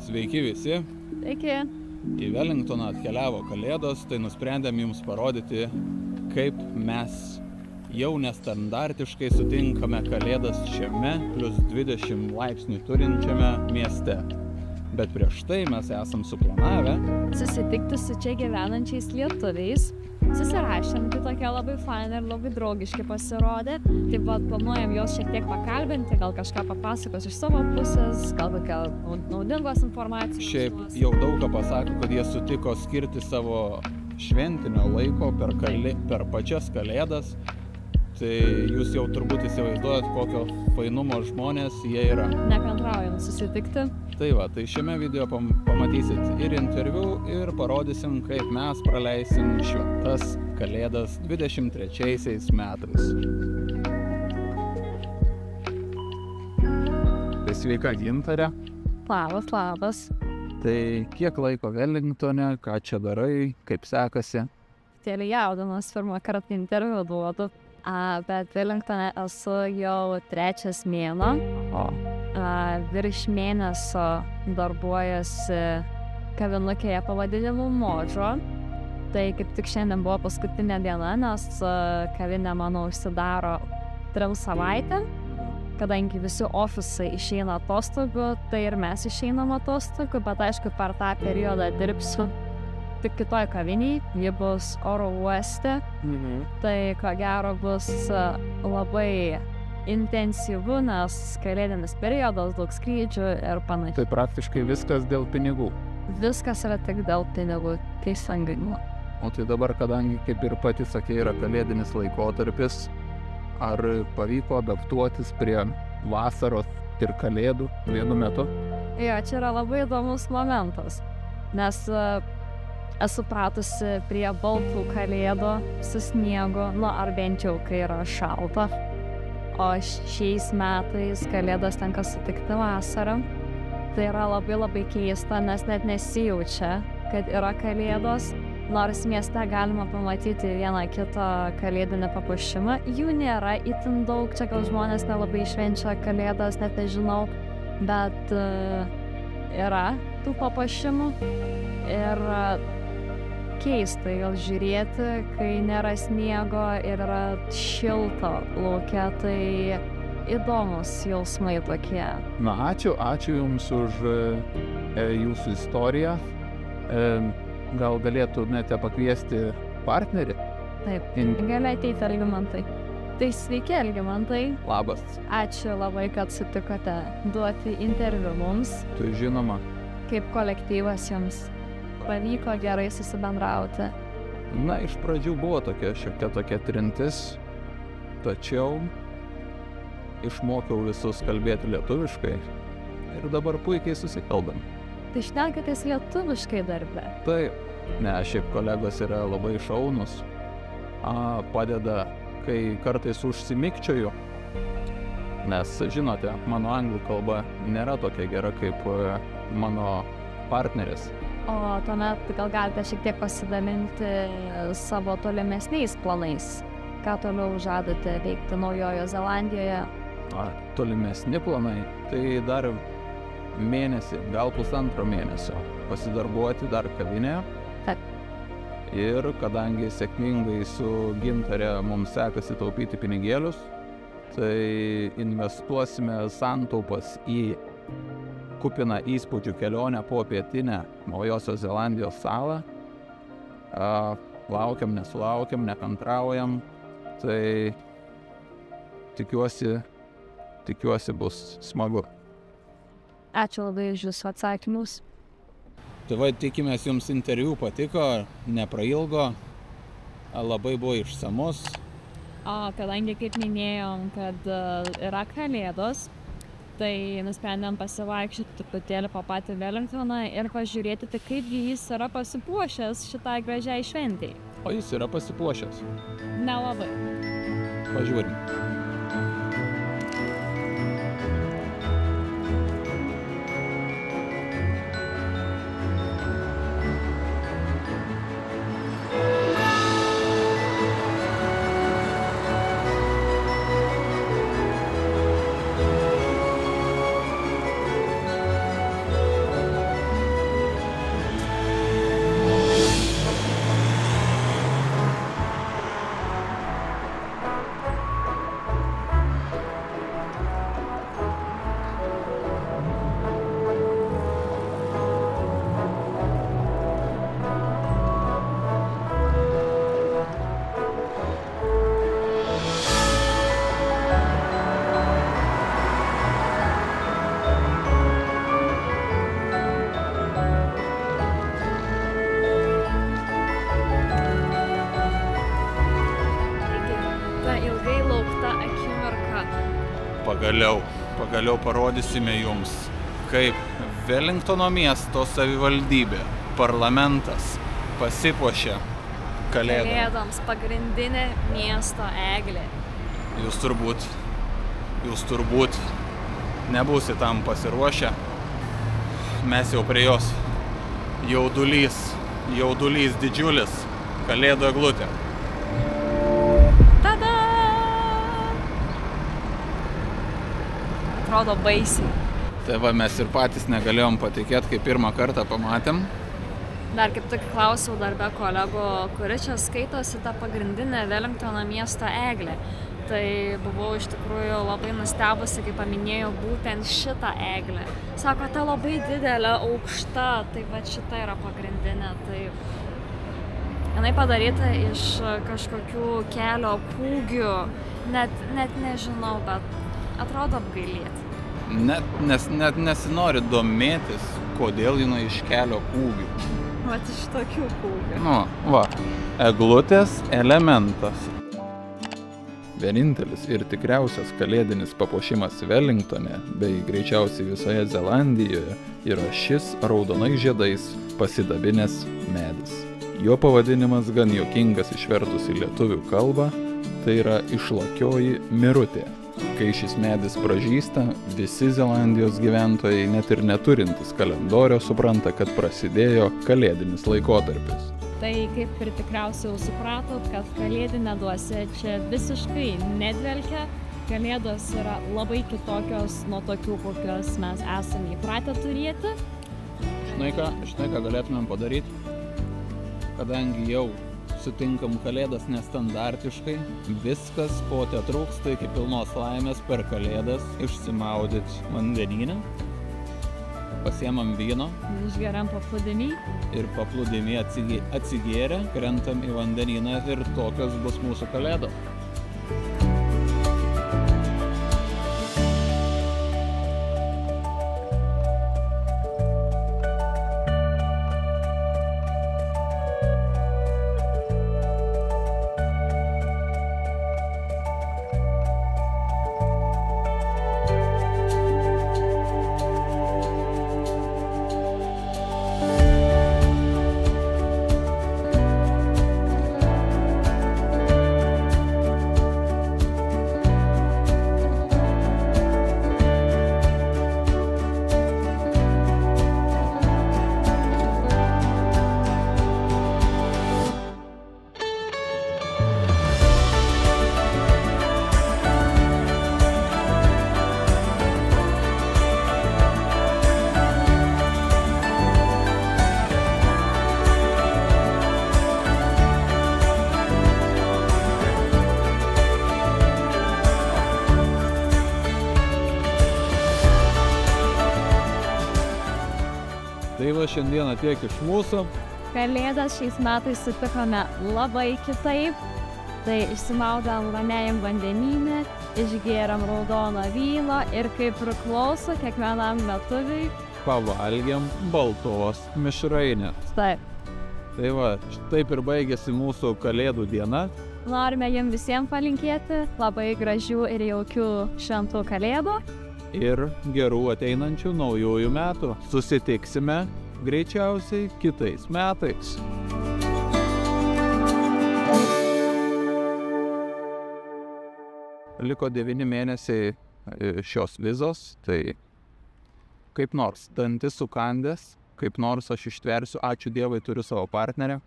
Sveiki visi. Sveiki. Į Wellingtoną atkeliavo Kalėdos, tai nusprendėm jums parodyti, kaip mes jau nestandartiškai sutinkame Kalėdas šiame plus 20 laipsnių turinčiame mieste. Bet prieš tai mes esam suplanavę susitikti su čia gyvenančiais lietuviais. Susirašėm, tai tokie labai faini ir labai draugiški pasirodė. Taip pat planuojam juos šiek tiek pakalbinti, gal kažką papasakos iš savo pusės, gal kokia naudingos informacijos. Šiaip jau daug ką pasako, kad jie sutiko skirti savo šventinio laiko per pačias Kalėdas. Tai jūs jau turbūt įsivaizduojat, kokio fainumo žmonės jie yra. Nekantraujam susitikti. Tai va, tai šiame video pamatysit ir interviu, ir parodysim, kaip mes praleisim šventas Kalėdas 23 metais. Tai sveika, Gintarė. Labas. Tai kiek laiko Wellingtone, ką čia darai, kaip sekasi? Tėlį jaudinos pirmą kartą interviu duodu. Bet Wellingtone esu jau 3 mėnuo. Virš mėnesio darbuojasi kavinukėje pavadinimu Možo. Tai kaip tik šiandien buvo paskutinė diena, nes kavinė mano užsidaro 3 savaitėm. Kadangi visi ofisai išeina atostogų, tai ir mes išeinam atostogų, bet aišku per tą periodą dirbsiu tik kitoj kaviniai, ji bus oro uoste. Tai ko gero bus labai intensyvu, nes kalėdinis periodas, daug skrydžių ir panašiai. Tai praktiškai viskas dėl pinigų. Viskas yra tik dėl pinigų, teisingai. O tai dabar, kadangi, kaip ir pati sakė, yra kalėdinis laikotarpis, ar pavyko adaptuotis prie vasaros ir kalėdų vienu metu? Jo, čia yra labai įdomus momentas, nes esu pratusi prie baltų kalėdų su sniegu, ar bent jau kai yra šalta. O šiais metais Kalėdas tenka sutikti vasarą. Tai yra labai keista, nes net nesijaučia, kad yra Kalėdos. Nors mieste galima pamatyti vieną kitą kalėdinę papuošimą. Jų nėra itin daug, čia gal žmonės nelabai švenčia Kalėdas, net nežinau. Bet yra tų papuošimų. Ir keista gal žiūrėti, kai nėra sniego ir yra šilta lauke, tai įdomus jausmai tokie. Ačiū Jums už Jūsų istoriją. Gal galėtumėte pakviesti partnerį? Taip, gali ateiti Algimantai. Tai sveiki, Algimantai. Labas. Ačiū labai, kad sutikote duoti interviu mums. Tu žinoma. Kaip kolektyvas Jums pavyko gerai susibendrauti? Iš pradžių buvo tokia trintis, tačiau išmokiau visus kalbėti lietuviškai ir dabar puikiai susikalbam. Tai šnekatės lietuviškai darbe? Taip, šiaip kolegos yra labai šaunus, padeda, kai kartais užsimikčioju, nes, žinote, mano anglų kalba nėra tokia gera kaip mano partneris. O tuomet gal galite šiek tiek pasidalinti savo tolimesniais planais? Ką toliau žadate veikti Naujojoje Zelandijoje? Tolimesni planai? Tai dar mėnesį, gal 1,5 mėnesio pasidarbuoti dar kavinėje. Taip. Ir kadangi sėkmingai su Gintare mums sekasi taupyti pinigėlius, tai investuosime santaupas į kupiną įspūdžių kelionę po pietinę Naujosios Zelandijos salą. Laukiam, nesulaukiam, nekantraujam. Tai tikiuosi bus smagu. Ačiū labai už Jūsų atsakymus. Tai va, tikimės Jums interviu patiko, neprailgo, labai buvo išsamus. Kadangi, kaip minėjom, kad yra Kalėdos, tai nusprendėm pasivaikščioti truputėlį po patį Wellingtoną ir pažiūrėti, tai kaipgi jis yra pasipuošęs šitai gražiai šventei. O jis yra pasipuošęs? Nelabai. Pažiūrim. Pagaliau parodysime jums, kaip Velingtono miesto savivaldybė, parlamentas pasipuošia Kalėdom. Kalėdoms pagrindinė miesto eglė. Jūs turbūt nebūsit tam pasiruošę. Mes jau prie jos. Jaudulys didžiulis. Kalėdų eglutė. Tada! Atrodo baisiai. Tai va, mes ir patys negalėjom patikėti, kai pirmą kartą pamatėm. Dar kaip tik klausiau darbe kolegų, kuri čia skaitosi ta pagrindinė Velingtono miesto eglė. Tai buvau iš tikrųjų labai nustebusi, kai paminėjau būtent šitą eglę. Sako, ta labai didelė, aukšta, tai va šita yra pagrindinė. Tai jinai padaryta iš kažkokių kelio kūgių, net nežinau, bet atrodo apgailėti. Net nesinori domėtis, kodėl jinai iš kelio kūgių. Vat iš tokių kūgių. Nu, va, eglutės elementas. Vienintelis ir tikriausias kalėdinis papuošimas Velingtone, bei greičiausiai visoje Zelandijoje, yra šis raudonais žiedais pasidabinęs medis. Jo pavadinimas gan juokingas išvertus į lietuvių kalbą, tai yra išlakioji mirutė. Kai šis medis pražysta, visi Zelandijos gyventojai, net ir neturintys kalendorio, supranta, kad prasidėjo kalėdinis laikotarpis. Tai kaip ir tikriausiai jau supratot, kad kalėdinė dvasia čia visiškai nedvelkia. Kalėdos yra labai kitokios nuo tokių, kokios mes esame įpratę turėti. Žinai ką galėtumėm padaryti? Kadangi jau sutinkam Kalėdas nestandartiškai, viskas ko tetrūksta iki pilnos laimės per Kalėdas išsimaudyti vandenyne. Pasiemam vyno. Išgeriam paplūdimį. Ir paplūdimį atsigėrę, krentam į vandenyną ir tokios bus mūsų Kalėdos. Tai va, šiandieną tiek iš mūsų. Kalėdas šiais metais sutikome labai kitaip. Tai išsimaudėm ramiajam vandenyne, išgėrėm raudono vyno ir kaip priklauso kiekvienam lietuviui pavalgėm baltos mišrainės. Taip. Tai va, taip ir baigėsi mūsų Kalėdų diena. Norime jums visiems palinkėti labai gražių ir jaukių šventų Kalėdų. Ir gerų ateinančių naujųjų metų. Susitiksime greičiausiai kitais metais. Liko 9 mėnesiai šios vizos, tai kaip nors dantis sukandęs, kaip nors aš ištversiu, ačiū Dievui, turiu savo partnerę.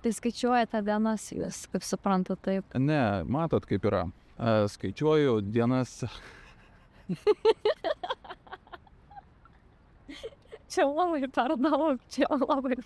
Tai skaičiuojate dienas jūs, kaip suprantat, taip? Ne, matot kaip yra. Skaičiuoju dienas. Čia labai per daug, čia labai.